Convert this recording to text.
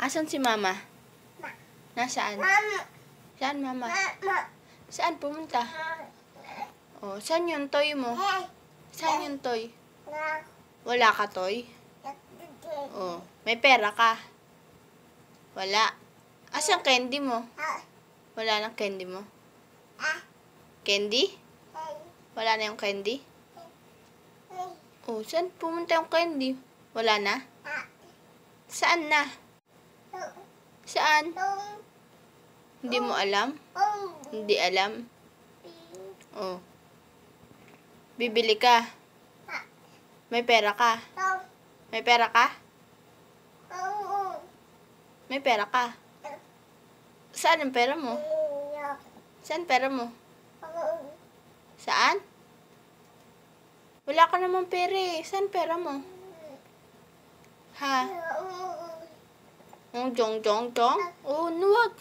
Asan si mama? Nasaan? Saan mama? Saan pumunta? Oh, saan yung toy mo? Saan yung toy? Wala ka toy? Oh, may pera ka? Wala. Asan candy mo? Wala nang candy mo? Candy? Wala na yung candy? Oh, saan pumunta yung candy? Wala na? Saan na? Saan? Hindi mo alam? Hindi alam? Oh. Bibili ka? May pera ka? May pera ka? May pera ka? Saan ang pera mo? Saan pera mo? Saan? Wala ka namang pera eh. Saan pera mo? Ha? Jong. Oh, nuwag.